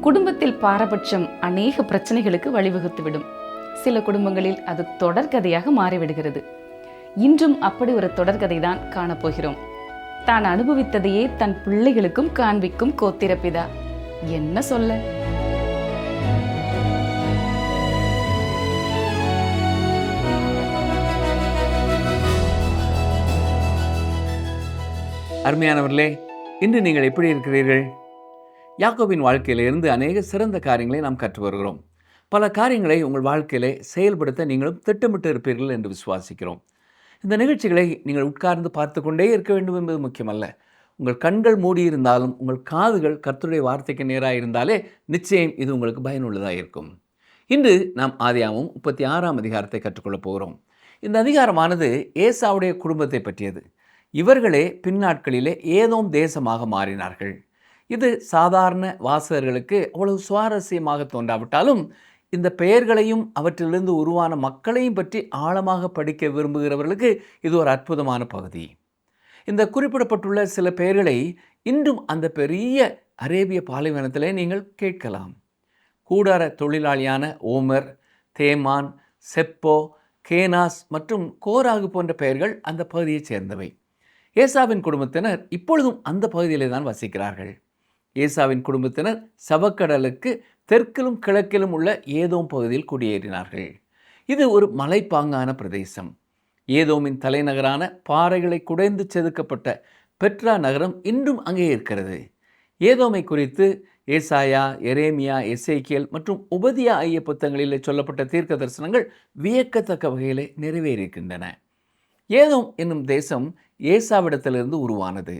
குடும்பத்தில் பாரபட்சம் அநேக பிரச்சனைகளுக்கு வழிவகுத்துவிடும். சில குடும்பங்களில் அது தொடர்கதையாக மாறிவிடுகிறது. இன்றும் அப்படி ஒரு தொடர்கதை தான் காணப்போகிறோம். தான் அனுபவித்ததையே தன் பிள்ளைகளுக்கும் காண்பிக்கும் கோத்திரப்பிதா. என்ன சொல்ல? அருமையானவர்களே, இன்று நீங்கள் எப்படி இருக்கிறீர்கள்? யாக்கோபின் வாழ்க்கையிலிருந்து அநேக சிறந்த காரியங்களை நாம் கற்று வருகிறோம். பல காரியங்களை உங்கள் வாழ்க்கையிலே செயல்படுத்த நீங்களும் திட்டமிட்டு இருப்பீர்கள் என்று விசுவாசிக்கிறோம். இந்த நிகழ்ச்சிகளை நீங்கள் உட்கார்ந்து பார்த்து கொண்டே இருக்க வேண்டும் என்பது முக்கியமல்ல. உங்கள் கண்கள் மூடியிருந்தாலும் உங்கள் காதுகள் கர்த்தருடைய வார்த்தைக்கு நேராக இருந்தாலே நிச்சயம் இது உங்களுக்கு பயனுள்ளதாக இருக்கும். இன்று நாம் ஆதியாகமம் 36ஆம் அதிகாரத்தை கற்றுக்கொள்ளப் போகிறோம். இந்த அதிகாரமானது ஏசாவுடைய குடும்பத்தை பற்றியது. இவர்களே பின்னாட்களிலே ஏதோம் தேசமாக மாறினார்கள். இது சாதாரண வாசகர்களுக்கு அவ்வளவு சுவாரஸ்யமாக தோன்றாவிட்டாலும் இந்த பெயர்களையும் அவற்றிலிருந்து உருவான மக்களையும் பற்றி ஆழமாக படிக்க விரும்புகிறவர்களுக்கு இது ஒரு அற்புதமான பகுதி. இந்த குறிப்பிடப்பட்டுள்ள சில பெயர்களை இன்றும் அந்த பெரிய அரேபிய பாலைவனத்திலே நீங்கள் கேட்கலாம். கூடார தொழிலாளியான ஓமர், தேமான், செப்போ, கேனாஸ் மற்றும் கோராகு போன்ற பெயர்கள் அந்த பகுதியைச் சேர்ந்தவை. ஏசாவின் குடும்பத்தினர் இப்பொழுதும் அந்த பகுதியிலே தான் வசிக்கிறார்கள். ஏசாவின் குடும்பத்தினர் சவக்கடலுக்கு தெற்கிலும் கிழக்கிலும் உள்ள ஏதோம் பகுதியில் குடியேறினார்கள். இது ஒரு மலைப்பாங்கான பிரதேசம். ஏதோமின் தலைநகரான பாறைகளை குடைந்து செதுக்கப்பட்ட பெட்ரா நகரம் இன்றும் அங்கே இருக்கிறது. ஏதோமை குறித்து ஏசாயா, எரேமியா, எசேக்கியேல் மற்றும் உபதியா ஆகிய புத்தகங்களில் சொல்லப்பட்ட தீர்க்க தரிசனங்கள் வியக்கத்தக்க வகையிலே நிறைவேறியிருக்கின்றன. ஏதோம் என்னும் தேசம் ஏசாவிடத்திலிருந்து உருவானது.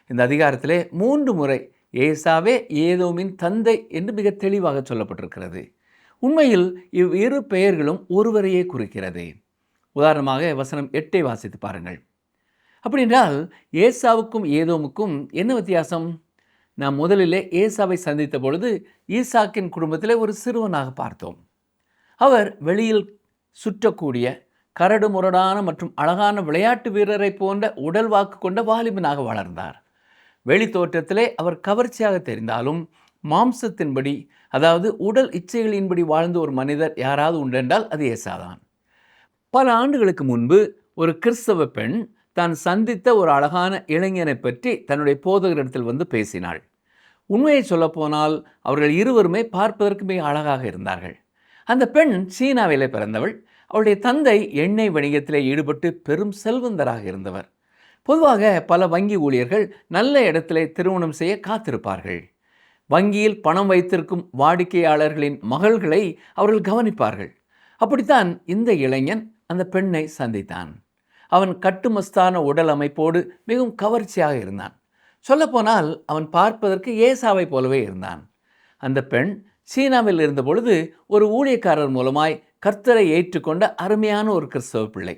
இந்த அதிகாரத்திலே 3 முறை ஏசாவே ஏதோமின் தந்தை என்று மிக தெளிவாக சொல்லப்பட்டிருக்கிறது. உண்மையில் இவ்விரு பெயர்களும் ஒருவரையே குறிக்கிறது. உதாரணமாக வசனம் 8 வாசித்து பாருங்கள். அப்படி என்றால் ஏசாவுக்கும் ஏதோமுக்கும் என்ன வித்தியாசம்? நாம் முதலிலே ஏசாவை சந்தித்த பொழுது ஈசாக்கின் குடும்பத்திலே ஒரு சிறுவனாக பார்த்தோம். அவர் வெளியில் சுற்றக்கூடிய கரடு முரடான மற்றும் அழகான விளையாட்டு வீரரை போன்ற உடல் வாக்கு கொண்ட வாலிபனாக வளர்ந்தார். வெளி தோற்றத்திலே அவர் கவர்ச்சியாக தெரிந்தாலும் மாம்சத்தின்படி, அதாவது உடல் இச்சைகளின்படி வாழ்ந்த ஒரு மனிதர் யாராவது உண்டென்றால் அது ஏசாதான். பல ஆண்டுகளுக்கு முன்பு ஒரு கிறிஸ்தவ பெண் தான் சந்தித்த ஒரு அழகான இளைஞனை பற்றி தன்னுடைய போதகரிடத்தில் வந்து பேசினாள். உண்மையை சொல்லப்போனால் அவர்கள் இருவருமே பார்ப்பதற்கு மிக அழகாக இருந்தார்கள். அந்த பெண் சீனாவிலே பிறந்தவள். அவளுடைய தந்தை எண்ணெய் வணிகத்திலே ஈடுபட்டு பெரும் செல்வந்தராக இருந்தவர். பொதுவாக பல வங்கி ஊழியர்கள் நல்ல இடத்திலே திருமணம் செய்ய காத்திருப்பார்கள். வங்கியில் பணம் வைத்திருக்கும் வாடிக்கையாளர்களின் மகள்களை அவர்கள் கவனிப்பார்கள். அப்படித்தான் இந்த இளைஞன் அந்த பெண்ணை சந்தித்தான். அவன் கட்டுமஸ்தான உடல் அமைப்போடு மிகவும் கவர்ச்சியாக இருந்தான். சொல்லப்போனால் அவன் பார்ப்பதற்கு ஏசாவை போலவே இருந்தான். அந்த பெண் சீனாவில் இருந்த பொழுது ஒரு ஊழியக்காரர் மூலமாய் கர்த்தரை ஏற்றுக்கொண்ட அருமையான ஒரு கிறிஸ்தவ பிள்ளை.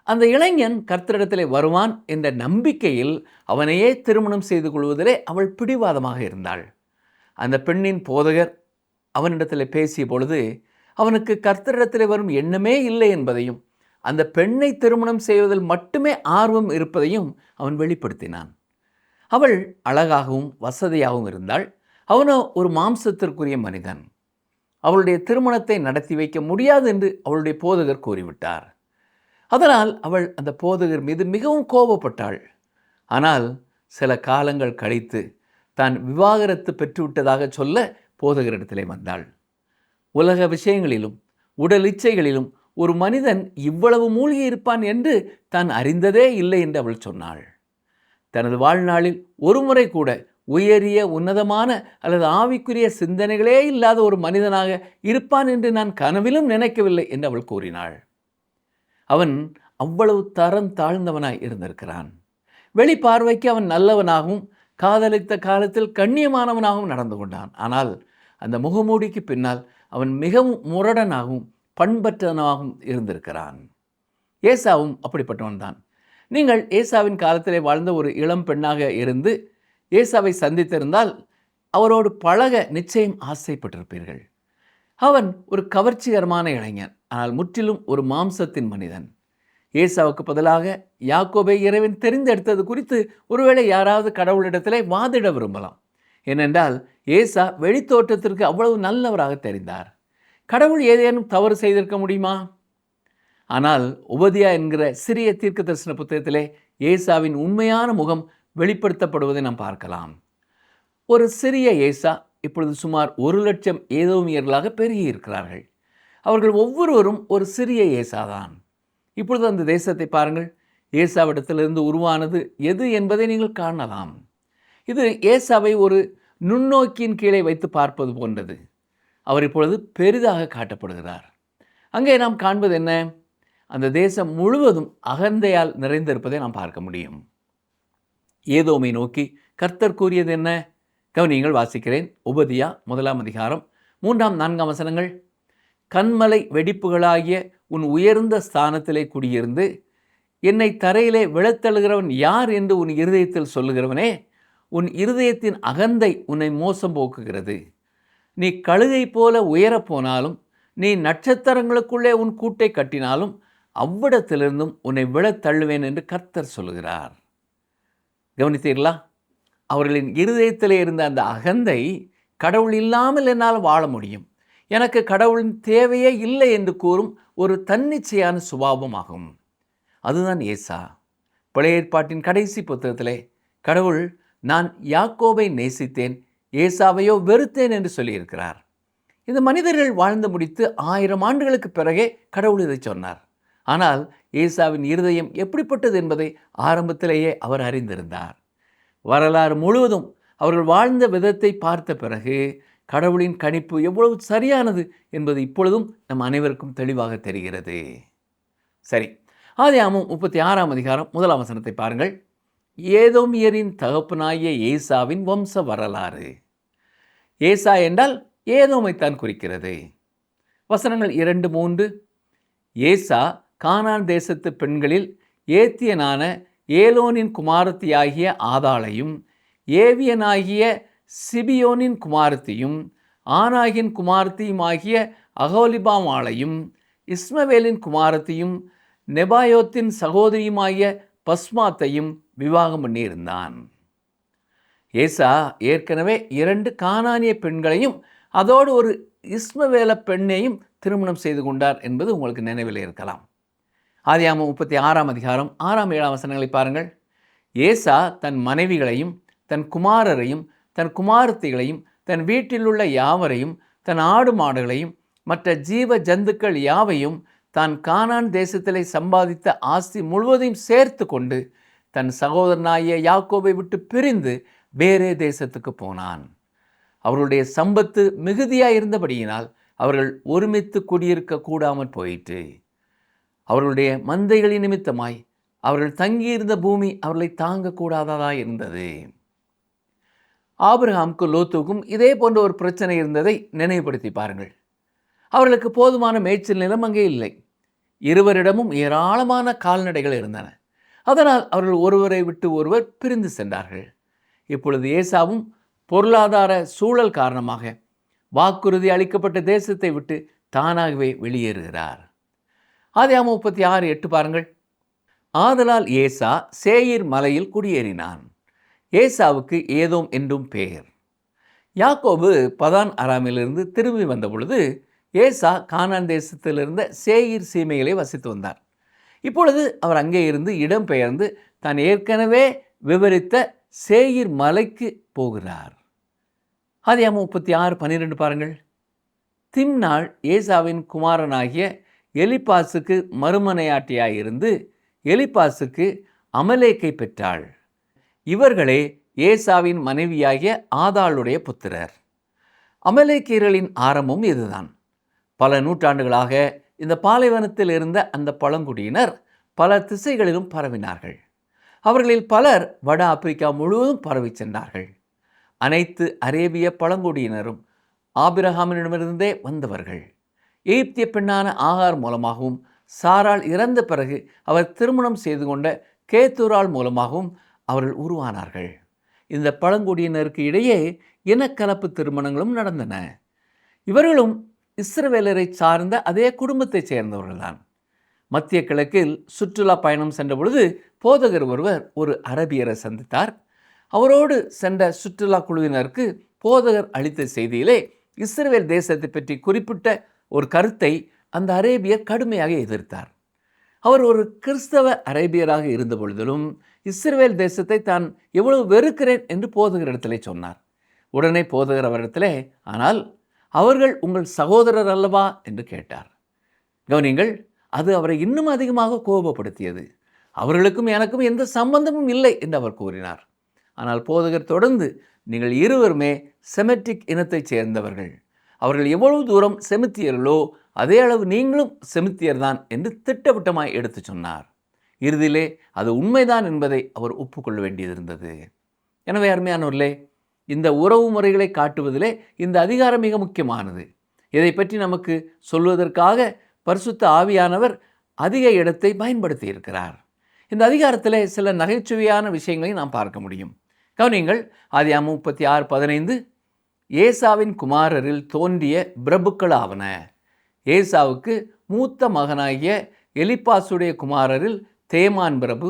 அந்த இளைஞன் கர்த்தரிடத்திலே வருவான் என்ற நம்பிக்கையில் அவனையே திருமணம் செய்து கொள்வதிலே அவள் பிடிவாதமாக இருந்தாள். அந்த பெண்ணின் போதகர் அவனிடத்தில் பேசிய பொழுது அவனுக்கு கர்த்தரிடத்திலே வரும் எண்ணமே இல்லை என்பதையும் அந்த பெண்ணை திருமணம் செய்வதில் மட்டுமே ஆர்வம் இருப்பதையும் அவன் வெளிப்படுத்தினான். அவள் அழகாகவும் வசதியாகவும் இருந்தாள். அவனோ ஒரு மாம்சத்திற்குரிய மனிதன். அவளுடைய திருமணத்தை நடத்தி வைக்க முடியாது என்று அவளுடைய போதகர் கூறிவிட்டார். அதனால் அவள் அந்த போதகர் மீது மிகவும் கோபப்பட்டாள். ஆனால் சில காலங்கள் கழித்து தான் விவாகரத்து பெற்றுவிட்டதாக சொல்ல போதகரிடத்திலே வந்தாள். உலக விஷயங்களிலும் உடல் இச்சைகளிலும் ஒரு மனிதன் இவ்வளவு மூழ்கி இருப்பான் என்று தான் அறிந்ததே இல்லை என்று அவள் சொன்னாள். தனது வாழ்நாளில் ஒரு முறை கூட உயரிய உன்னதமான அல்லது ஆவிக்குரிய சிந்தனைகளே இல்லாத ஒரு மனிதனாக இருப்பான் என்று நான் கனவிலும் நினைக்கவில்லை என்று அவள் கூறினாள். அவன் அவ்வளவு தரம் தாழ்ந்தவனாய் இருந்திருக்கிறான். வெளிப்பார்வைக்கு அவன் நல்லவனாகவும் காதலித்த காலத்தில் கண்ணியமானவனாகவும் நடந்து கொண்டான். ஆனால் அந்த முகமூடிக்கு பின்னால் அவன் மிகவும் முரடனாகவும் பண்பற்றவனாகவும் இருந்திருக்கிறான். ஏசாவும் அப்படிப்பட்டவன்தான். நீங்கள் ஏசாவின் காலத்திலே வாழ்ந்த ஒரு இளம் பெண்ணாக இருந்து ஏசாவை சந்தித்திருந்தால் அவரோடு பழக நிச்சயம் ஆசைப்பட்டிருப்பீர்கள். அவன் ஒரு கவர்ச்சிகரமான இளைஞன், ஆனால் முற்றிலும் ஒரு மாம்சத்தின் மனிதன். ஏசாவுக்கு பதிலாக யாக்கோபை இறைவன் தெரிந்தெடுத்தது குறித்து ஒருவேளை யாராவது கடவுளிடத்திலே வாதிட விரும்பலாம். ஏனென்றால் ஏசா வெளித்தோற்றத்திற்கு அவ்வளவு நல்லவராக தெரிந்தார். கடவுள் ஏதேனும் தவறு செய்திருக்க முடியுமா? ஆனால் உபதியா என்கிற சிறிய தீர்க்க தரிசன புத்தகத்திலே ஏசாவின் உண்மையான முகம் வெளிப்படுத்தப்படுவதை நாம் பார்க்கலாம். ஒரு சிறிய ஏசா இப்பொழுது சுமார் 1,00,000 ஏதோமியர்களாக பெருகி இருக்கிறார்கள். அவர்கள் ஒவ்வொருவரும் ஒரு சிறிய ஏசாதான். இப்பொழுது அந்த தேசத்தை பாருங்கள். ஏசாவிடத்திலிருந்து உருவானது எது என்பதை நீங்கள் காணலாம். இது ஏசாவை ஒரு நுண்ணோக்கியின் கீழே வைத்து பார்ப்பது போன்றது. அவர் இப்பொழுது பெரிதாக காட்டப்படுகிறார். அங்கே நாம் காண்பது என்ன? அந்த தேசம் முழுவதும் அகந்தையால் நிறைந்திருப்பதை நாம் பார்க்க முடியும். ஏதோமை நோக்கி கர்த்தர் கூறியது என்ன? கவனியங்கள், வாசிக்கிறேன். உபதியா 1ஆம் அதிகாரம் 3, 4 வசனங்கள். கண்மலை வெடிப்புகளாகிய உன் உயர்ந்த ஸ்தானத்திலே குடியிருந்து என்னை தரையிலே விழத்தழுகிறவன் யார் என்று உன் இருதயத்தில் சொல்லுகிறவனே, உன் இருதயத்தின் அகந்தை உன்னை மோசம் போக்குகிறது. நீ கழுகை போல உயரப்போனாலும், நீ நட்சத்திரங்களுக்குள்ளே உன் கூட்டை கட்டினாலும் அவ்விடத்திலிருந்தும் உன்னை விழத்தள்ளுவேன் என்று கர்த்தர் சொல்லுகிறார். கவனித்தீர்களா? அவர்களின் இருதயத்திலே இருந்த அந்த அகந்தை, கடவுள் இல்லாமல் என்னால் வாழ முடியும், எனக்கு கடவுளின் தேவையே இல்லை என்று கூறும் ஒரு தன்னிச்சையான சுபாவமாகும். அதுதான் ஏசா. பழைய ஏற்பாட்டின் கடைசி புத்தகத்திலே கடவுள், நான் யாக்கோபை நேசித்தேன், ஏசாவையோ வெறுத்தேன் என்று சொல்லியிருக்கிறார். இந்த மனிதர்கள் வாழ்ந்து முடித்து 1000 ஆண்டுகளுக்கு பிறகே கடவுள் இதை சொன்னார். ஆனால் ஏசாவின் இருதயம் எப்படிப்பட்டது என்பதை ஆரம்பத்திலேயே அவர் அறிந்திருந்தார். வரலாறு முழுவதும் அவர்கள் வாழ்ந்த விதத்தை பார்த்த பிறகு கடவுளின் கணிப்பு எவ்வளவு சரியானது என்பது இப்பொழுதும் நம் அனைவருக்கும் தெளிவாக தெரிகிறது. சரி, ஆதியாகமம் 36ஆம் அதிகாரம் 1ஆம் வசனத்தை பாருங்கள். ஏதோமியரின் தகப்பனாகிய ஏசாவின் வம்ச வரலாறு. ஏசா என்றால் ஏதோமைத்தான் குறிக்கிறது. வசனங்கள் 2, 3. ஏசா கானான் தேசத்து பெண்களில் ஏத்தியனான ஏலோனின் குமாரத்தியாகிய ஆதாளையும், ஏவியனாகிய சிபியோனின் குமாரத்தியும், ஆனாகின் குமாரத்தியுமாகிய அகோலிபாமாளையும், இஸ்மவேலின் குமாரத்தியும், நெபாயோத்தின் சகோதரியுமாகிய பஸ்மாத்தையும் விவாகம் பண்ணியிருந்தான். ஏசா ஏற்கனவே 2 கானானிய பெண்களையும் அதோடு ஒரு இஸ்மவேல பெண்ணையும் திருமணம் செய்து கொண்டார் என்பது உங்களுக்கு நினைவில் இருக்கலாம். ஆதியாகமம் 36ஆம் அதிகாரம் 6, 7 வசனங்களை பாருங்கள். ஏசா தன் மனைவிகளையும் தன் குமாரரையும் தன் குமாரத்திகளையும் தன் வீட்டிலுள்ள யாவரையும் தன் ஆடு மாடுகளையும் மற்ற ஜீவ ஜந்துக்கள் யாவையும் தான் கானான் தேசத்திலே சம்பாதித்த ஆஸ்தி முழுவதையும் சேர்த்து கொண்டு தன் சகோதரனாகிய யாக்கோபை விட்டு பிரிந்து வேறே தேசத்துக்கு போனான். அவர்களுடைய சம்பத்து மிகுதியாக இருந்தபடியினால் அவர்கள் ஒருமித்து குடியிருக்க கூடாமல் போயிற்று. அவர்களுடைய மந்தைகளின் நிமித்தமாய் அவர்கள் தங்கியிருந்த பூமி அவர்களை தாங்கக்கூடாததாக இருந்தது. ஆபிரகாமுக்கும் லோத்துக்கும் இதே போன்ற ஒரு பிரச்சனை இருந்ததை நினைவுபடுத்தி பாருங்கள். அவர்களுக்கு போதுமான மேய்ச்சல் நிலம் அங்கே இல்லை. இருவரிடமும் ஏராளமான கால்நடைகள் இருந்தன. அதனால் அவர்கள் ஒருவரை விட்டு ஒருவர் பிரிந்து சென்றார்கள். இப்பொழுது ஏசாவும் பொருளாதார சூழல் காரணமாக வாக்குறுதி அளிக்கப்பட்ட தேசத்தை விட்டு தானாகவே வெளியேறுகிறார். ஆதியாகமம் 36, 8 பாருங்கள். ஆதலால் ஏசா சேயீர் மலையில் குடியேறினான். ஏசாவுக்கு ஏதோம் என்றும் பெயர். யாக்கோபு பதான் அராமிலிருந்து திரும்பி வந்த பொழுது ஏசா கானான் தேசத்திலிருந்த சேயீர் சீமைகளை வசித்து வந்தார். இப்பொழுது அவர் அங்கே இருந்து இடம் பெயர்ந்து தான் ஏற்கனவே விவரித்த சேயீர் மலைக்கு போகிறார். ஆதியாகமம் 36, 12 பாருங்கள். திம்னாள் ஏசாவின் குமாரனாகிய எலிப்பாசுக்கு மறுமனையாட்டியாயிருந்து எலிப்பாசுக்கு அமலேக்கை பெற்றாள். இவர்களே ஏசாவின் மனைவியாகிய ஆதாளுடைய புத்திரர். அமலேக்கியர்களின் ஆரம்பம் இதுதான். பல நூற்றாண்டுகளாக இந்த பாலைவனத்தில் இருந்த அந்த பழங்குடியினர் பல திசைகளிலும் பரவினார்கள். அவர்களில் பலர் வட ஆப்பிரிக்கா முழுவதும் பரவி சென்றார்கள். அனைத்து அரேபிய பழங்குடியினரும் ஆபிரகாமிடமிருந்தே வந்தவர்கள். எகிப்திய பெண்ணான ஆகார் மூலமாகவும், சாராள் இறந்த பிறகு அவர் திருமணம் செய்து கொண்ட கேத்தூராள் மூலமாகவும் அவர்கள் உருவானார்கள். இந்த பழங்குடியினருக்கு இடையே இனக்கலப்பு திருமணங்களும் நடந்தன. இவர்களும் இஸ்ரவேலரை சார்ந்த அதே குடும்பத்தைச் சேர்ந்தவர்கள்தான். மத்திய கிழக்கில் சுற்றுலா பயணம் சென்ற பொழுது போதகர் ஒருவர் ஒரு அரபியரை சந்தித்தார். அவரோடு சென்ற சுற்றுலா குழுவினருக்கு போதகர் அளித்த செய்தியிலே இஸ்ரவேல் தேசத்தை பற்றி குறிப்பிட்ட ஒரு கருத்தை அந்த அரேபியர் கடுமையாக எதிர்த்தார். அவர் ஒரு கிறிஸ்தவ அரேபியராக இருந்த பொழுதிலும் இஸ்ரவேல் தேசத்தை தான் எவ்வளவு வெறுக்கிறேன் என்று போதகரிடத்திலே சொன்னார். உடனே போதகர் அவரிடத்திலே, ஆனால் அவர்கள் உங்கள் சகோதரர் அல்லவா என்று கேட்டார். கவனிங்கள், அது அவரை இன்னும் அதிகமாக கோபப்படுத்தியது. அவர்களுக்கும் எனக்கும் எந்த சம்பந்தமும் இல்லை என்று அவர் கூறினார். ஆனால் போதகர் தொடர்ந்து, நீங்கள் இருவருமே செமெட்டிக் இனத்தைச் சேர்ந்தவர்கள், அவர்கள் எவ்வளவு தூரம் செமித்தியர்களோ அதே அளவு நீங்களும் செமித்தியர் தான் என்று திட்டவட்டமாய் எடுத்து சொன்னார். இறுதியிலே அது உண்மைதான் என்பதை அவர் ஒப்புக்கொள்ள வேண்டியதிருந்தது. எனவே அருமையானவர்களே, இந்த உறவு முறைகளை காட்டுவதிலே இந்த அதிகாரம் மிக முக்கியமானது. இதை பற்றி நமக்கு சொல்வதற்காக பரிசுத்த ஆவியானவர் அதிக இடத்தை பயன்படுத்தி இருக்கிறார். இந்த அதிகாரத்திலே சில நகைச்சுவையான விஷயங்களை நாம் பார்க்க முடியும். கவனிங்கள், ஆதியாகமம் 36:15, ஏசாவின் குமாரரில் தோன்றிய பிரபுக்கள் ஆவன. ஏசாவுக்கு மூத்த மகனாகிய எலிப்பாசுடைய குமாரரில் தேமான் பிரபு,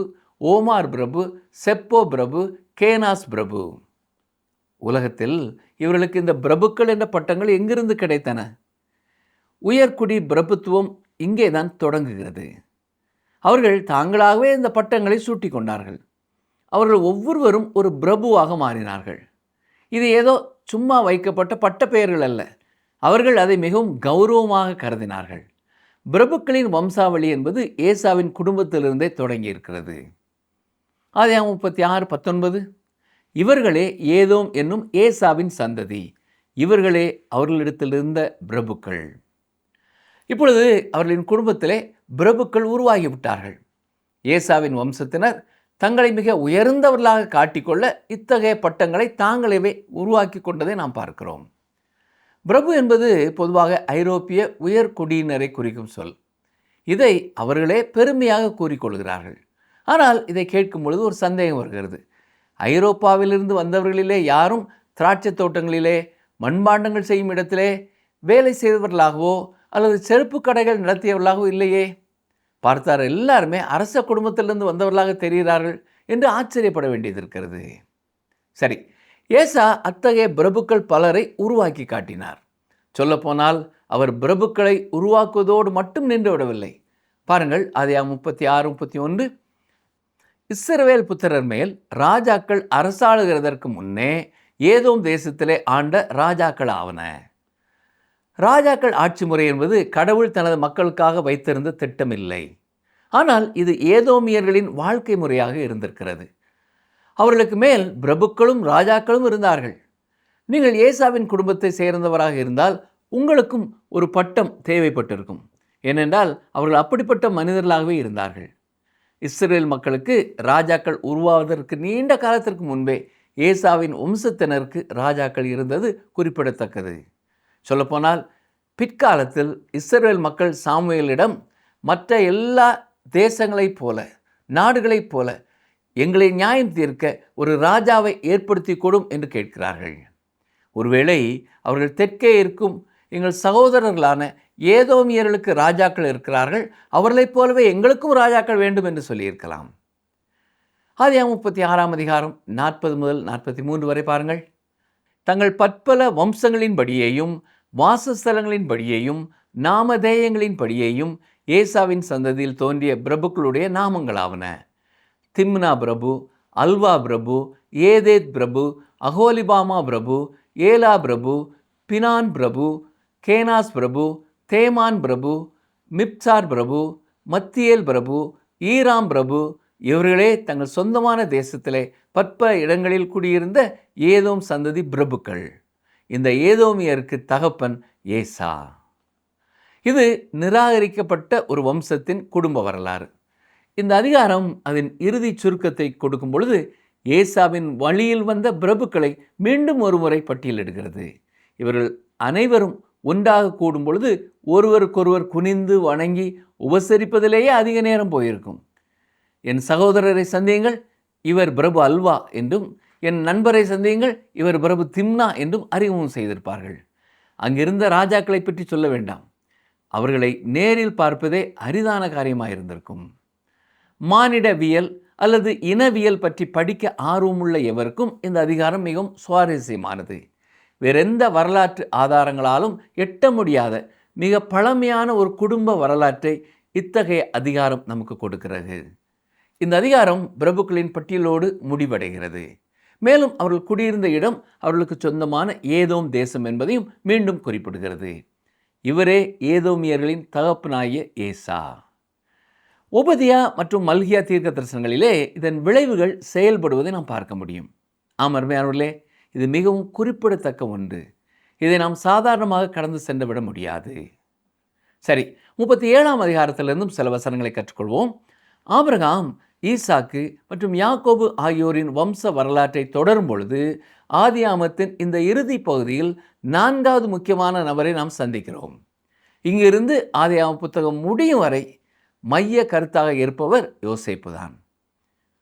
ஓமார் பிரபு, செப்போ பிரபு, கேனாஸ் பிரபு. உலகத்தில் இவர்களுக்கு இந்த பிரபுக்கள் என்ற பட்டங்கள் எங்கிருந்து கிடைத்தன? உயர்குடி பிரபுத்துவம் இங்கே தான் தொடங்குகிறது. அவர்கள் தாங்களாகவே இந்த பட்டங்களை சூட்டி கொண்டார்கள். அவர்கள் ஒவ்வொருவரும் ஒரு பிரபுவாக மாறினார்கள். இது ஏதோ சும்மா வைக்கப்பட்ட பட்ட பெயர்கள் அல்ல. அவர்கள் அதை மிகவும் கௌரவமாக கருதினார்கள். பிரபுக்களின் வம்சாவளி என்பது ஏசாவின் குடும்பத்திலிருந்தே தொடங்கி இருக்கிறது. ஆதியாகமம் 36:19, இவர்களே ஏதோம் என்னும் ஏசாவின் சந்ததி, இவர்களே அவர்களிடத்திலிருந்த பிரபுக்கள். இப்பொழுது அவர்களின் குடும்பத்திலே பிரபுக்கள் உருவாகிவிட்டார்கள். ஏசாவின் வம்சத்தினர் தங்களை மிக உயர்ந்தவர்களாக காட்டிக்கொள்ள இத்தகைய பட்டங்களை தாங்களே உருவாக்கி கொண்டதை நாம் பார்க்கிறோம். பிரபு என்பது பொதுவாக ஐரோப்பிய உயர்குடியினரை குறிக்கும் சொல். இதை அவர்களே பெருமையாக கூறிக்கொள்கிறார்கள். ஆனால் இதை கேட்கும் பொழுது ஒரு சந்தேகம் வருகிறது. ஐரோப்பாவிலிருந்து வந்தவர்களிலே யாரும் திராட்சை தோட்டங்களிலே, மண்பாண்டங்கள் செய்யும் இடத்திலே வேலை செய்தவர்களாகவோ அல்லது செருப்பு கடைகள் நடத்தியவர்களாகவோ இல்லையே. பார்த்தார் எல்லாருமே அரச குடும்பத்திலிருந்து வந்தவர்களாக தெரிகிறார்கள் என்று ஆச்சரியப்பட வேண்டியது இருக்கிறது. சரி, ஏசா அத்தகைய பிரபுக்கள் பலரை உருவாக்கி காட்டினார். சொல்லப்போனால் அவர் பிரபுக்களை உருவாக்குவதோடு மட்டும் நின்று விடவில்லை. பாருங்கள், ஆதியாகமம் 36:31, இஸ்ரவேல் புத்திரர் மேல் ராஜாக்கள் அரசாளுகிறதற்கு முன்னே ஏதோம் தேசத்திலே ஆண்ட ராஜாக்கள் ஆவன. ராஜாக்கள் ஆட்சி முறை என்பது கடவுள் தனது மக்களுக்காக வைத்திருந்த திட்டமில்லை. ஆனால் இது ஏதோமியர்களின் வாழ்க்கை முறையாக இருந்திருக்கிறது. அவர்களுக்கு மேல் பிரபுக்களும் ராஜாக்களும் இருந்தார்கள். நீங்கள் ஏசாவின் குடும்பத்தை சேர்ந்தவராக இருந்தால் உங்களுக்கும் ஒரு பட்டம் தேவைப்பட்டிருக்கும். ஏனென்றால் அவர்கள் அப்படிப்பட்ட மனிதர்களாகவே இருந்தார்கள். இஸ்ரேல் மக்களுக்கு ராஜாக்கள் உருவாவதற்கு நீண்ட காலத்திற்கு முன்பே ஏசாவின் வம்சத்தினருக்கு ராஜாக்கள் இருந்தது குறிப்பிடத்தக்கது. சொல்லப்போனால் பிற்காலத்தில் இஸ்ரேல் மக்கள் சாமுவேலிடம் மற்ற எல்லா தேசங்களைப் போல, நாடுகளைப் போல எங்களை நியாயம் தீர்க்க ஒரு ராஜாவை ஏற்படுத்தி கொடும் என்று கேட்கிறார்கள். ஒருவேளை அவர்கள் தெற்கே இருக்கும் எங்கள் சகோதரர்களான ஏதோமியர்களுக்கு ராஜாக்கள் இருக்கிறார்கள், அவர்களைப் போலவே எங்களுக்கும் ராஜாக்கள் வேண்டும் என்று சொல்லியிருக்கலாம். ஆதியாகமம் 36:40-43 வரை பாருங்கள். தங்கள் பற்பல வம்சங்களின்படியேயும் வாசஸ்தலங்களின்படியேயும் நாமதேயங்களின்படியேயும் ஏசாவின் சந்ததியில் தோன்றிய பிரபுக்களுடைய நாமங்களாவன. திம்னா பிரபு, அல்வா பிரபு, ஏதேத் பிரபு, அகோலிபாமா பிரபு, ஏலா பிரபு, பினான் பிரபு, கேனாஸ் பிரபு, தேமான் பிரபு, மிப்சார் பிரபு, மத்தியேல் பிரபு, ஈராம் பிரபு. இவர்களே தங்கள் சொந்தமான தேசத்திலே பற்ப இடங்களில் குடியிருந்த ஏதோம் சந்ததி பிரபுக்கள். இந்த ஏதோமியருக்கு தகப்பன் ஏசா. இது நிராகரிக்கப்பட்ட ஒரு வம்சத்தின் குடும்ப வரலாறு. இந்த அதிகாரம் அதன் இறுதி சுருக்கத்தை கொடுக்கும் பொழுது ஏசாவின் வழியில் வந்த பிரபுக்களை மீண்டும் ஒரு முறை பட்டியலிடுகிறது. இவர்கள் அனைவரும் ஒன்றாக கூடும் பொழுது ஒருவருக்கொருவர் குனிந்து வணங்கி உபசரிப்பதிலேயே அதிக நேரம் போயிருக்கும். என் சகோதரரை சந்தியுங்கள், இவர் பிரபு அல்வா என்றும், என் நண்பரை சந்தியுங்கள், இவர் பிரபு திம்னா என்றும் அறிமுகம் செய்திருப்பார்கள். அங்கிருந்த ராஜாக்களை பற்றி சொல்ல வேண்டாம். அவர்களை நேரில் பார்ப்பதே அரிதான காரியமாயிருந்திருக்கும். மானிடவியல் அல்லது இனவியல் பற்றி படிக்க ஆர்வமுள்ள எவருக்கும் இந்த அதிகாரம் மிகவும் சுவாரஸ்யமானது. வேறெந்த வரலாற்று ஆதாரங்களாலும் எட்ட முடியாத மிக பழமையான ஒரு குடும்ப வரலாற்றை இத்தகைய அதிகாரம் நமக்கு கொடுக்கிறது. இந்த அதிகாரம் பிரபுக்களின் பட்டியலோடு முடிவடைகிறது. மேலும் அவர்கள் குடியிருந்த இடம் அவர்களுக்கு சொந்தமான ஏதோம் தேசம் என்பதையும் மீண்டும் குறிப்பிடுகிறது. இவரே ஏதோமியர்களின் தகப்பனாகிய ஏசா. ஒபதியா மற்றும் மல்கியா தீர்க்க தரிசனங்களிலே இதன் விளைவுகள் செயல்படுவதை நாம் பார்க்க முடியும். அருமையானவர்களே, இது மிகவும் குறிப்பிடத்தக்க ஒன்று. இதை நாம் சாதாரணமாக கடந்து சென்று விட முடியாது. சரி, 37ஆம் அதிகாரத்திலிருந்தும் சில வசனங்களை கற்றுக்கொள்வோம். ஆபிரகாம், ஈசாக்கு மற்றும் யாக்கோபு ஆகியோரின் வம்ச வரலாற்றை தொடரும் பொழுது ஆதியாமத்தின் இந்த இறுதி பகுதியில் 4வது முக்கியமான நபரை நாம் சந்திக்கிறோம். இங்கிருந்து ஆதியாம புத்தகம் முடியும் வரை மைய கருத்தாக இருப்பவர் யோசேப்பு தான்.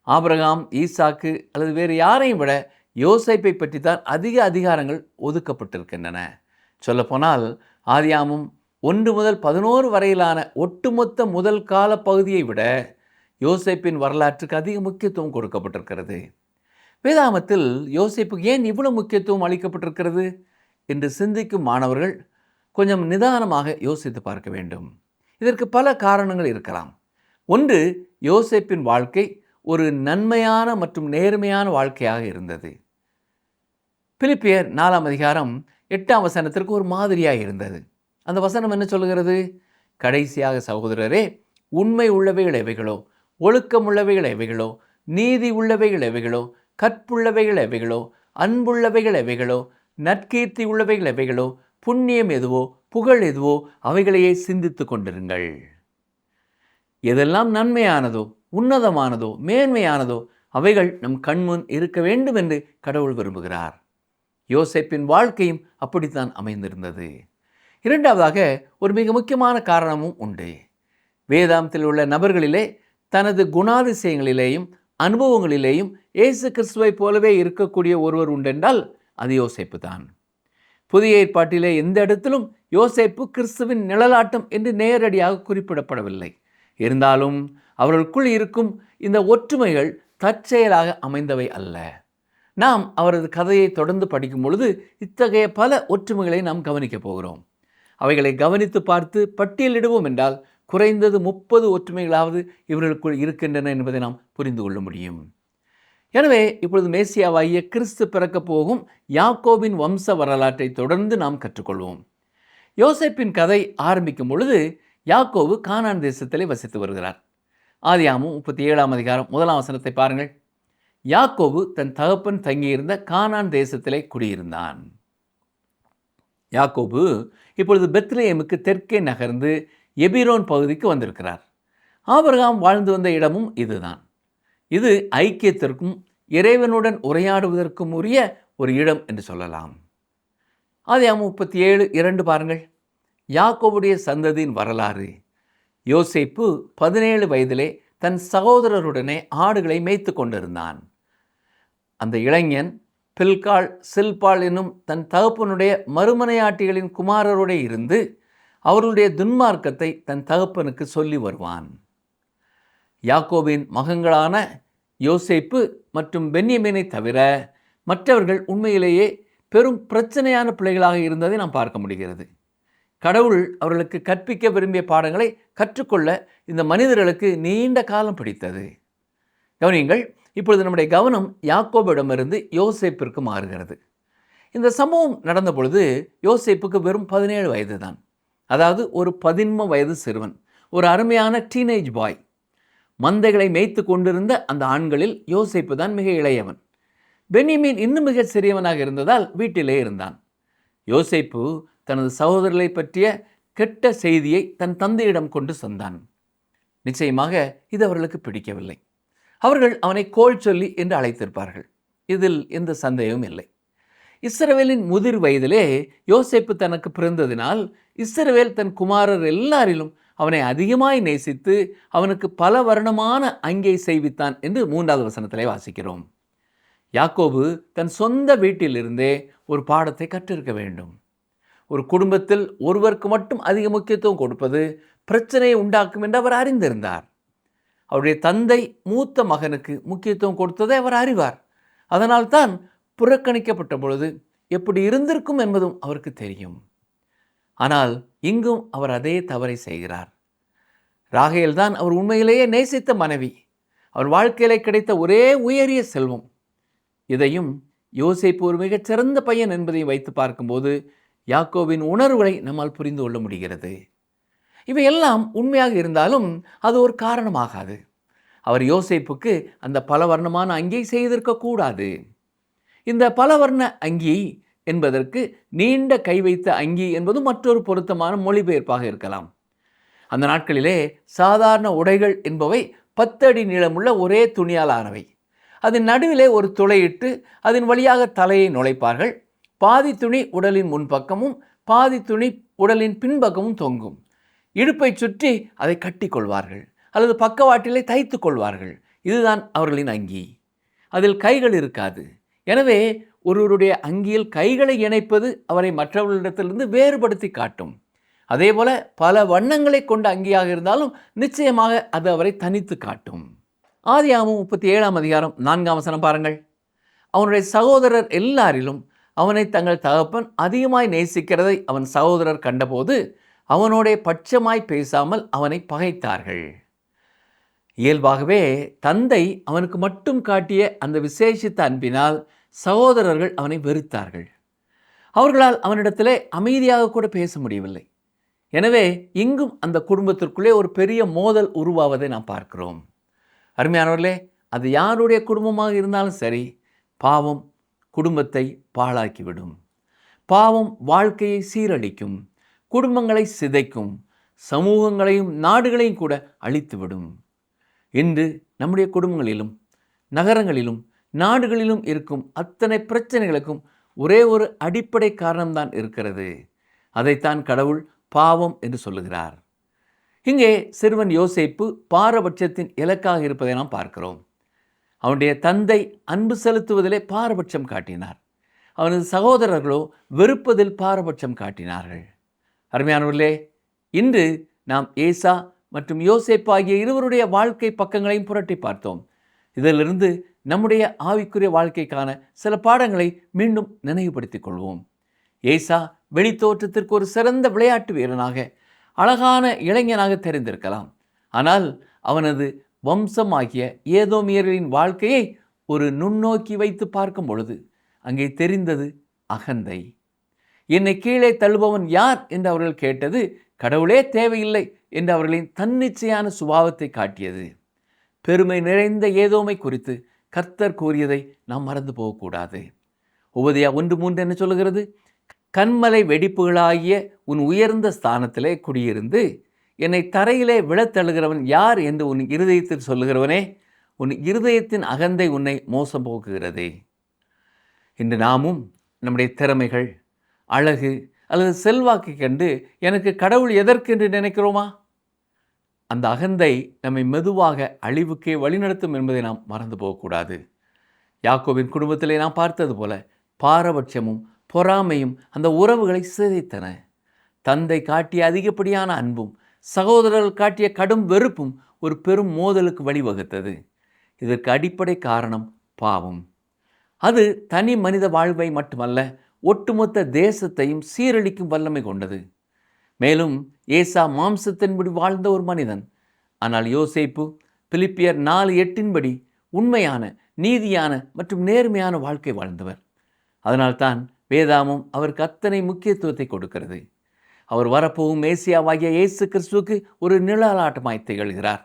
ஆபிரகாம், ஈசாக்கு அல்லது வேறு யாரையும் விட யோசேப்பை பற்றி தான் அதிக அதிகாரங்கள் ஒதுக்கப்பட்டிருக்கின்றன. சொல்லப்போனால் ஆதியாமம் 1 முதல் 11 வரையிலான ஒட்டுமொத்த முதல் கால பகுதியை விட யோசேப்பின் வரலாற்றுக்கு அதிக முக்கியத்துவம் கொடுக்கப்பட்டிருக்கிறது. வேதாகமத்தில் யோசேப்புக்கு ஏன் இவ்வளவு முக்கியத்துவம் அளிக்கப்பட்டிருக்கிறது என்று சிந்திக்கும் மாணவர்கள் கொஞ்சம் நிதானமாக யோசித்து பார்க்க வேண்டும். இதற்கு பல காரணங்கள் இருக்கலாம். ஒன்று, யோசேப்பின் வாழ்க்கை ஒரு நன்மையான மற்றும் நேர்மையான வாழ்க்கையாக இருந்தது. பிலிப்பியர் 4ஆம் அதிகாரம் 8ஆம் வசனத்திற்கு ஒரு மாதிரியாக இருந்தது. அந்த வசனம் என்ன சொல்கிறது? கடைசியாக சகோதரரே, உண்மை உள்ளவைகள் எவைகளோ, ஒழுக்கம் உள்ளவைகள் எவைகளோ, நீதி உள்ளவைகள் எவைகளோ, கற்புள்ளவைகள் எவைகளோ, அன்புள்ளவைகள் எவைகளோ, நற்கீர்த்தி உள்ளவைகள் எவைகளோ, புண்ணியம் எதுவோ, புகழ் எதுவோ, அவைகளையே சிந்தித்து கொண்டிருங்கள். எதெல்லாம் நன்மையானதோ, உன்னதமானதோ, மேன்மையானதோ, அவைகள் நம் கண்முன் இருக்க வேண்டும் என்று கடவுள் விரும்புகிறார். யோசேப்பின் வாழ்க்கையும் அப்படித்தான் அமைந்திருந்தது. இரண்டாவதாக ஒரு மிக முக்கியமான காரணமும் உண்டு. வேதாந்தத்தில் உள்ள நபர்களிலே தனது குணாதிசயங்களிலேயும் அனுபவங்களிலேயும் இயேசு கிறிஸ்துவை போலவே இருக்கக்கூடிய ஒருவர் உண்டென்றால் அது யோசேப்பு தான். புதிய ஏற்பாட்டிலே எந்த இடத்திலும் யோசேப்பு கிறிஸ்துவின் நிழலாட்டம் என்று நேரடியாக குறிப்பிடப்படவில்லை. இருந்தாலும் அவர்களுக்குள் இருக்கும் இந்த ஒற்றுமைகள் தற்செயலாக அமைந்தவை அல்ல. நாம் அவரது கதையை தொடர்ந்து படிக்கும் பொழுது இத்தகைய பல ஒற்றுமைகளை நாம் கவனிக்கப் போகிறோம். அவைகளை கவனித்து பார்த்து பட்டியலிடுவோம் என்றால் குறைந்தது 30 ஒற்றுமைகளாவது இவர்களுக்குள் இருக்கின்றன என்பதை நாம் புரிந்து கொள்ள முடியும். எனவே இப்பொழுது மேசியாவாகிய கிறிஸ்து பிறக்கப் போகும் யாக்கோபின் வம்ச வரலாற்றை தொடர்ந்து நாம் கற்றுக்கொள்வோம். யோசேப்பின் கதை ஆரம்பிக்கும் பொழுது யாக்கோபு கானான் தேசத்திலே வசித்து வருகிறார். ஆதியாகமம் 37ஆம் அதிகாரம் 1ஆம் வசனத்தை பாருங்கள். யாக்கோபு தன் தகப்பன் தங்கியிருந்த கானான் தேசத்திலே குடியிருந்தான். யாக்கோபு இப்பொழுது பெத்லெகேமுக்கு தெற்கே நகர்ந்து எபிரோன் பகுதிக்கு வந்திருக்கிறார். ஆபிரகாம் வாழ்ந்து வந்த இடமும் இதுதான். இது ஐக்கியத்திற்கும் இறைவனுடன் உரையாடுவதற்கும் உரிய ஒரு இடம் என்று சொல்லலாம். ஆதியாகமம் 37:2 பாருங்கள். யாக்கோபுடைய சந்ததியின் வரலாறு. யோசேப்பு 17 வயதிலே தன் சகோதரருடனே ஆடுகளை மேய்த்து கொண்டிருந்தான். அந்த இளைஞன் பில்காள், சில்பாள் என்னும் தன் தகப்பனுடைய மறுமனையாட்டிகளின் குமாரரோடு இருந்து அவர்களுடைய துன்மார்க்கத்தை தன் தகப்பனுக்கு சொல்லி வருவான். யாக்கோபின் மகன்களான யோசேப்பு மற்றும் பென்யமீனை தவிர மற்றவர்கள் உண்மையிலேயே பெரும் பிரச்சனையான பிள்ளைகளாக இருந்ததை நாம் பார்க்க முடிகிறது. கடவுள் அவர்களுக்கு கற்பிக்க விரும்பிய பாடங்களை கற்றுக்கொள்ள இந்த மனிதர்களுக்கு நீண்ட காலம் பிடித்தது. கவனியுங்கள், இப்பொழுது நம்முடைய கவனம் யாக்கோபிடமிருந்து யோசேப்பிற்கு மாறுகிறது. இந்த சம்பவம் நடந்த பொழுது யோசேப்புக்கு வெறும் 17 வயது தான். அதாவது ஒரு 13 வயது சிறுவன், ஒரு அருமையான டீனேஜ் பாய். மந்தைகளை மேய்த்து கொண்டிருந்த அந்த ஆண்களில் யோசேப்பு தான் மிக இளையவன். பென்யமீன் இன்னும் மிக சிறியவனாக இருந்ததால் வீட்டிலே இருந்தான். யோசேப்பு தனது சகோதரர்களை பற்றிய கெட்ட செய்தியை தன் தந்தையிடம் கொண்டு சென்றான். நிச்சயமாக இது அவர்களுக்கு பிடிக்கவில்லை. அவர்கள் அவனை கோல் சொல்லி என்று அழைத்திருப்பார்கள். இதில் எந்த சந்தேகமும் இல்லை. இஸ்ரவேலின் முதிர் வயதிலே யோசேப்பு தனக்கு பிறந்ததினால் இஸ்ரவேல் தன் குமாரர் எல்லாரிலும் அவனை அதிகமாய் நேசித்து அவனுக்கு பல வருணமான அங்கை செய்வித்தான் என்று 3வது வசனத்திலே வாசிக்கிறோம். யாக்கோபு தன் சொந்த வீட்டிலிருந்தே ஒரு பாடத்தை கற்றிருக்க வேண்டும். ஒரு குடும்பத்தில் ஒருவருக்கு மட்டும் அதிக முக்கியத்துவம் கொடுப்பது பிரச்சனையை உண்டாக்கும் என்று அவர் அறிந்திருந்தார். அவருடைய தந்தை மூத்த மகனுக்கு முக்கியத்துவம் கொடுத்ததை அவர் அறிவார். அதனால்தான் புறக்கணிக்கப்பட்ட பொழுது எப்படி இருந்திருக்கும் என்பதும் அவருக்கு தெரியும். ஆனால் இங்கும் அவர் அதே தவறை செய்கிறார். ராகேல் தான் அவர் உண்மையிலேயே நேசித்த மனைவி, அவர் வாழ்க்கையிலே கிடைத்த ஒரே உயரிய செல்வம். இதையும் யோசேப்பு ஒரு மிகச்சிறந்த பையன் என்பதை வைத்து பார்க்கும்போது யாக்கோபின் உணர்வுகளை நம்மால் புரிந்து கொள்ள முடிகிறது. இவையெல்லாம் உண்மையாக இருந்தாலும் அது ஒரு காரணமாகாது. அவர் யோசேப்புக்கு அந்த பலவர்ணமான அங்கியை செய்திருக்கக்கூடாது. இந்த பலவர்ண அங்கி என்பதற்கு நீண்ட கை வைத்த அங்கி என்பது மற்றொரு பொருத்தமான மொழிபெயர்ப்பாக இருக்கலாம். அந்த நாட்களிலே சாதாரண உடைகள் என்பவை 10 அடி நீளமுள்ள ஒரே துணியால் ஆனவை. அதன் நடுவிலே ஒரு துளையிட்டு அதன் வழியாக தலையை நுழைப்பார்கள். பாதி துணி உடலின் முன்பக்கமும் பாதி துணி உடலின் பின்பக்கமும் தொங்கும். இடுப்பை சுற்றி அதை கட்டி கொள்வார்கள் அல்லது பக்கவாட்டிலே தைத்து கொள்வார்கள். இதுதான் அவர்களின் அங்கி. அதில் கைகள் இருக்காது. எனவே ஒருவருடைய அங்கியில் கைகளை இணைப்பது அவரை மற்றவர்களிடத்திலிருந்து வேறுபடுத்தி காட்டும். அதேபோல பல வண்ணங்களை கொண்ட அங்கியாக இருந்தாலும் நிச்சயமாக அது அவரை தனித்து காட்டும். ஆதியாகமம் 37ஆம் அதிகாரம் 4ஆம் வசனம் பாருங்கள். அவனுடைய சகோதரர் எல்லாரிலும் அவனை தங்கள் தகப்பன் அதிகமாய் நேசிக்கிறதை அவன் சகோதரர் கண்டபோது அவனோடைய பட்சமாய் பேசாமல் அவனை பகைத்தார்கள். இயல்பாகவே தந்தை அவனுக்கு மட்டும் காட்டிய அந்த விசேஷித்த அன்பினால் சகோதரர்கள் அவனை வெறுத்தார்கள். அவர்களால் அவனிடத்திலே அமைதியாக கூட பேச முடியவில்லை. எனவே இங்கும் அந்த குடும்பத்திற்குள்ளே ஒரு பெரிய மோதல் உருவாவதை நாம் பார்க்கிறோம். அருமையானவர்களே, அது யாருடைய குடும்பமாக இருந்தாலும் சரி, பாவம் குடும்பத்தை பாழாக்கிவிடும். பாவம் வாழ்க்கையை சீரழிக்கும், குடும்பங்களை சிதைக்கும், சமூகங்களையும் நாடுகளையும் கூட அழித்துவிடும். இன்று நம்முடைய குடும்பங்களிலும் நகரங்களிலும் நாடுகளிலும் இருக்கும் அத்தனை பிரச்சனைகளுக்கும் ஒரே ஒரு அடிப்படை காரணம்தான் இருக்கிறது. அதைத்தான் கடவுள் பாவம் என்று சொல்லுகிறார். இங்கே சிறுவன் யோசேப்பு பாரபட்சத்தின் இலக்காக இருப்பதை நாம் பார்க்கிறோம். அவனுடைய தந்தை அன்பு செலுத்துவதிலே பாரபட்சம் காட்டினார். அவனது சகோதரர்களோ வெறுப்பதில் பாரபட்சம் காட்டினார்கள். அருமையானவர்களே, இன்று நாம் ஏசா மற்றும் யோசேப்பு ஆகிய இருவருடைய வாழ்க்கை பக்கங்களையும் புரட்டி பார்த்தோம். இதிலிருந்து நம்முடைய ஆவிக்குரிய வாழ்க்கைக்கான சில பாடங்களை மீண்டும் நினைவுபடுத்திக் கொள்வோம். ஏசா வெளித்தோற்றத்திற்கு ஒரு சிறந்த விளையாட்டு வீரனாக, அழகான இளைஞனாக தெரிந்திருக்கலாம். ஆனால் அவனது வம்சமாகிய ஏதோமியர்களின் வாழ்க்கையை ஒரு நுண்ணோக்கி வைத்து பார்க்கும் பொழுது அங்கே தெரிந்தது அகந்தை. என்னை கீழே தள்ளுபவன் யார் என்று அவர்கள் கேட்டது கடவுளே தேவையில்லை என்று அவர்களின் தன்னிச்சையான சுபாவத்தை காட்டியது. பெருமை நிறைந்த ஏதோமை குறித்து கர்த்தர் கூறியதை நாம் மறந்து போகக்கூடாது. உபதேயா 1:3 என்ன சொல்லுகிறது? கண்மலை வெடிப்புகளாகிய உன் உயர்ந்த ஸ்தானத்திலே குடியிருந்து என்னை தரையிலே விழத்தழுகிறவன் யார் என்று உன் இருதயத்தில் சொல்லுகிறவனே, உன் இருதயத்தின் அகந்தை உன்னை மோசம் போக்குகிறதே. இன்று நாமும் நம்முடைய திறமைகள், அழகு அல்லது செல்வாக்கை கண்டு எனக்கு கடவுள் எதற்கு என்று நினைக்கிறோமா? அந்த அகந்தை நம்மை மெதுவாக அழிவுக்கே வழிநடத்தும் என்பதை நாம் மறந்து போகக்கூடாது. யாக்கோபின் குடும்பத்திலே நாம் பார்த்தது போல பாரபட்சமும் பொறாமையும் அந்த உறவுகளை சிதைத்தன. தந்தை காட்டிய அதிகப்படியான அன்பும் சகோதரர்கள் காட்டிய கடும் வெறுப்பும் ஒரு பெரும் மோதலுக்கு வழிவகுத்தது. இதற்கு அடிப்படை காரணம் பாவம். அது தனி மனித வாழ்வை மட்டுமல்ல, ஒட்டுமொத்த தேசத்தையும் சீரழிக்கும் வல்லமை கொண்டது. மேலும் ஏசா மாம்சத்தின்படி வாழ்ந்த ஒரு மனிதன். ஆனால் யோசேப்பு பிலிப்பியர் 4:8 உண்மையான, நீதியான மற்றும் நேர்மையான வாழ்க்கை வாழ்ந்தவர். அதனால்தான் வேதாமம் அவருக்கு அத்தனை முக்கியத்துவத்தை கொடுக்கிறது. அவர் வரப்போகும் மேசியாவாகிய இயேசு கிறிஸ்துவுக்கு ஒரு நிழலாட்டமாய் திகழ்கிறார்.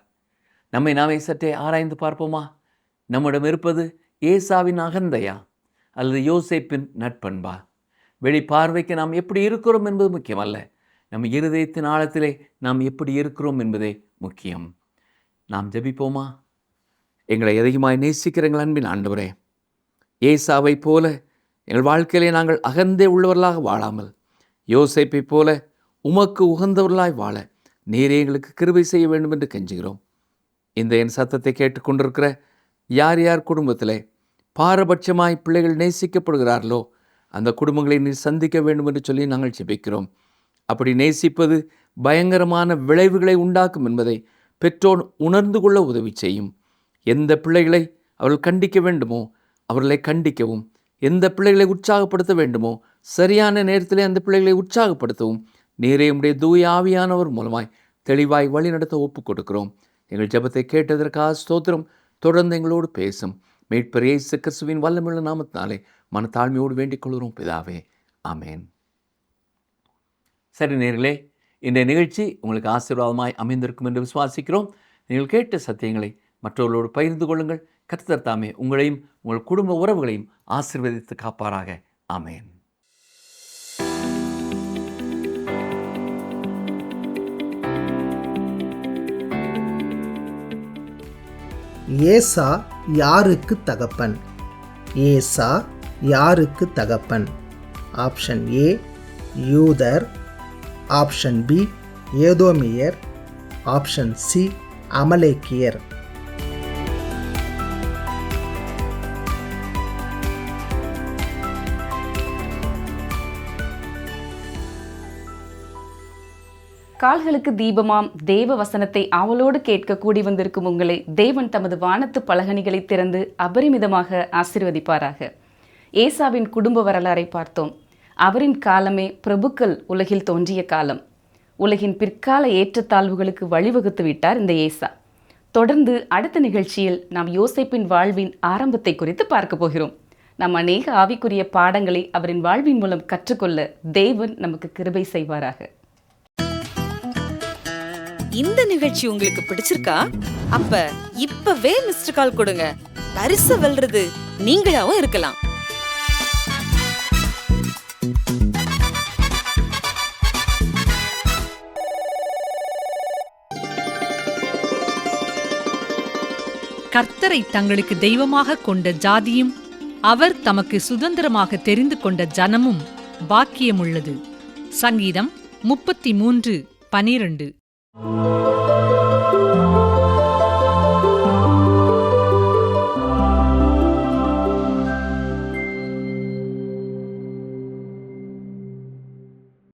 நம்மை நாமே சற்றே ஆராய்ந்து பார்ப்போமா? நம்மிடம் இருப்பது ஏசாவின் அகந்தையா அல்லது யோசேப்பின் நட்பண்பா? வெளிப்பார்வைக்கு நாம் எப்படி இருக்கிறோம் என்பது முக்கியமல்ல, நம் இருதயத்தின் ஆழத்திலே நாம் எப்படி இருக்கிறோம் என்பதே முக்கியம். நாம் ஜெபிப்போமா? எங்களை அதிகமாய் நேசிக்கிற எங்கள் அன்பின் ஆண்டவரே, ஏசாவை போல எங்கள் வாழ்க்கையிலே நாங்கள் அகந்தே உள்ளவர்களாக வாழாமல் யோசேப்பை போல உமக்கு உகந்தவர்களாய் வாழ நீரே எங்களுக்கு கிருபை செய்ய வேண்டும் என்று கெஞ்சுகிறோம். இந்த என் சத்தத்தை கேட்டுக்கொண்டிருக்கிற யார் யார் குடும்பத்திலே பாரபட்சமாய் பிள்ளைகள் நேசிக்கப்படுகிறார்களோ அந்த குடும்பங்களை நீர் சந்திக்க வேண்டும் என்று சொல்லி நாங்கள் ஜெபிக்கிறோம். அப்படி நேசிப்பது பயங்கரமான விளைவுகளை உண்டாக்கும் என்பதை பெற்றோர் உணர்ந்து கொள்ள உதவி செய்யும். எந்த பிள்ளைகளை அவர்கள் கண்டிக்க வேண்டுமோ அவர்களை கண்டிக்கவும், எந்த பிள்ளைகளை உற்சாகப்படுத்த வேண்டுமோ சரியான நேரத்திலே அந்த பிள்ளைகளை உற்சாகப்படுத்தவும் நீரே உம்முடைய தூய ஆவியானவர் மூலமாய் தெளிவாய் வழிநடத்த ஒப்புக் கொடுக்கிறோம். எங்கள் ஜெபத்தை கேட்டதற்காக ஸ்தோத்திரம். தொடர்ந்து எங்களோடு பேசும் மீட்பர் இயேசு கிறிஸ்துவின் வல்லமையுள்ள நாமத்தினாலே மனத்தாழ்மையோடு வேண்டிக் கொள்கிறோம் பிதாவே, ஆமேன். சரி நேயர்களே, இன்றைய நிகழ்ச்சி உங்களுக்கு ஆசீர்வாதமாய் அமைந்திருக்கும் என்று விசுவாசிக்கிறோம். நீங்கள் கேட்ட சத்தியங்களை மற்றவர்களோடு பகிர்ந்து கொள்ளுங்கள். கர்த்தர் தாமே உங்களையும் உங்கள் குடும்ப உறவுகளையும் ஆசீர்வதித்து காப்பாராக. ஆமேன். ஏசா யாருக்கு தகப்பன்? ஏசா யாருக்கு தகப்பன்? ஆப்ஷன் ஏ யூதர், ஆப்ஷன் பி ஏதோமியர், ஆப்ஷன் சி அமலேக்கியர். கால்களுக்கு தீபமாம் தேவ வசனத்தை ஆவலோடு கேட்க கூடி வந்திருக்கும் உங்களை தேவன் தமது வானத்து பலகணிகளை திறந்து அபரிமிதமாக ஆசீர்வதிப்பாராக. ஏசாவின் குடும்ப வரலாறை பார்த்தோம். அவரின் காலமே பிரபுக்கள் உலகில் தோன்றிய காலம். உலகின் பிற்கால ஏற்றத்தாழ்வுகளுக்கு வழிவகுத்து விட்டார் இந்த ஏசா. தொடர்ந்து அடுத்த நிகழ்ச்சியில் நாம் யோசேப்பின் வாழ்வின் ஆரம்பத்தை குறித்து பார்க்க போகிறோம். நாம் அநேக ஆவிக்குரிய பாடங்களை அவரின் வாழ்வின் மூலம் கற்றுக்கொள்ள தேவன் நமக்கு கிருபை செய்வாராக. இந்த நிகழ்ச்சி உங்களுக்கு பிடிச்சிருக்கா? அப்ப இப்பவே மிஸ்டர் கால் கொடுங்க. பரிசு வெல்றது நீங்களாவும் இருக்கலாம். கர்த்தரை தங்களுக்கு தெய்வமாக கொண்ட ஜாதியும் அவர் தமக்கு சுதந்திரமாக தெரிந்து கொண்ட ஜனமும் பாக்கியமுள்ளது. சங்கீதம் 33:12.